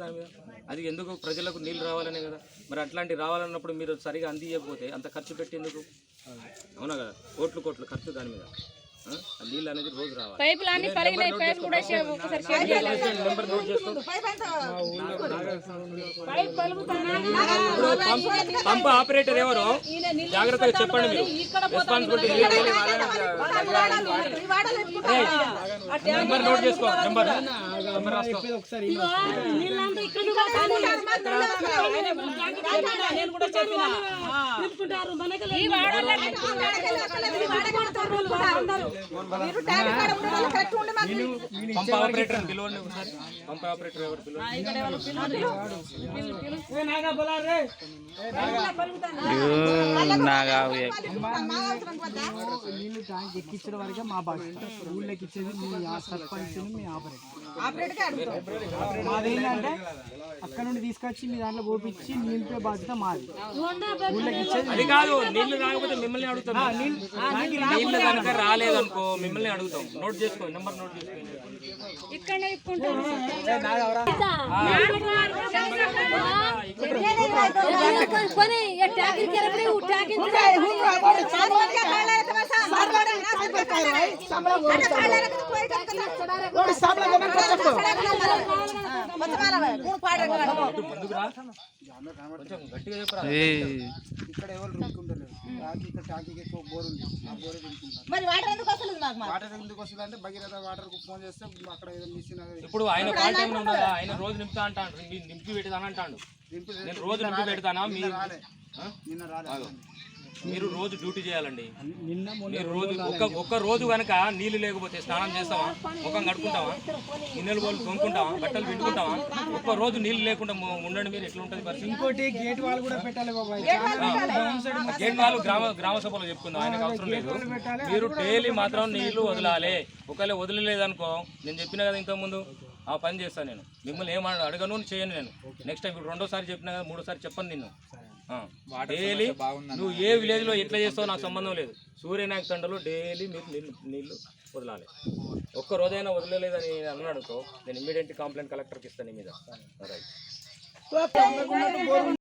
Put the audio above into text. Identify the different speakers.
Speaker 1: దాని మీద అది ఎందుకు ప్రజలకు నీళ్ళు రావాలనే కదా. మరి అట్లాంటి రావాలన్నప్పుడు మీరు సరిగా అందియకపోతే అంత ఖర్చు పెట్టేందుకు? అవునా కదా, కోట్లు కోట్లు ఖర్చు దాని మీద. నీళ్ళు అనేది రోజు రావాలి. నెంబర్ నోట్ చేసుకో. పంప్ ఆపరేటర్ ఎవరో జాగ్రత్తగా చెప్పండి మీరు. రెస్పాన్సిబిలిటీ నెంబర్ నోట్ చేసుకో. నెంబర్ రాసుకో. పంప్ ఆపరేటర్ పిలవండి ఒకసారి. పంప్ ఆపరేటర్ ఎవరు
Speaker 2: నీళ్ళు ట్యాంక్ ఎక్కించడం వరకే మా బాధ్యత. ఊళ్ళకి ఇచ్చేది మీ సర్పంచ్, మీ ఆపరేటర్. మాదేంటంటే అక్కడ నుండి తీసుకొచ్చి మీ దాంట్లో పోపించి నింపే బాధ్యత మాది. ఊళ్ళకి ఇచ్చేది
Speaker 1: అది కాదు. నీళ్లు రాకపోతే మిమ్మల్ని అడుగుతాం. నీళ్లు కనుక రాలేదనుకో మిమ్మల్ని అడుగుతాం. నోట్ చేసుకోండి. నెంబర్ నోట్ చేసుకోండి.
Speaker 3: ఇక్కడ ఎవరు రుక్కుంటలేరు. టాకీకి ఎక్కువ బోర్ ఉంది. ఆ బోరే రుక్కుంటారు. వాటర్ ఎందుకు వస్తుంది అంటే భగీరథ వాటర్ కు ఫోన్ చేస్తే అక్కడ ఏదో మిషన్.
Speaker 1: ఇప్పుడు ఆయన కాల్ టైం ఉండదా? ఆయన రోజు నింపుతా అంటాడు. నింపి పెడతాను అంటాడు. నేను రోజు నింపి పెడతానా?
Speaker 3: నిన్న రాలేదు.
Speaker 1: మీరు రోజు డ్యూటీ చేయాలండి. మీరు రోజు ఒక్క రోజు కనుక నీళ్ళు లేకపోతే స్నానం చేస్తావా? ముఖం కడుక్కుంటావా? గిన్నెలు పోలు తొంగుకుంటావా? బట్టలు పిండుకుంటావా? ఒక్క రోజు నీళ్ళు లేకుండా ఉండండి. మీరు ఎట్లా ఉంటుంది పరిస్థితి?
Speaker 2: ఇంకోటి గేట్ వాళ్ళు కూడా పెట్టాలి బాబాయ్.
Speaker 1: గేట్ వాళ్ళు గ్రామ సభలో చెప్పుకుందాం. ఆయనకు అవసరం లేదు. మీరు డైలీ మాత్రం నీళ్లు వదలాలి. ఒకవేళ వదిలేదనుకో నేను చెప్పిన కదా ఇంతకుముందు ఆ పని చేస్తాను. నేను మిమ్మల్ని ఏం అడగను చేయను. నేను నెక్స్ట్ టైం ఇప్పుడు రెండోసారి చెప్పినా కదా, మూడోసారి చెప్పను నిన్ను. డైలీ నువ్వు ఏ విలేజ్లో ఎట్లా చేస్తావో నాకు సంబంధం లేదు. సూర్యనాయక తండలో డైలీ మీరు నీళ్ళు వదలాలి. ఒక్క రోజైనా వదలలేదని అన్నాడుకో నేను ఇమ్మీడియట్ కంప్లైంట్ కలెక్టర్కి ఇస్తాను నీ మీద.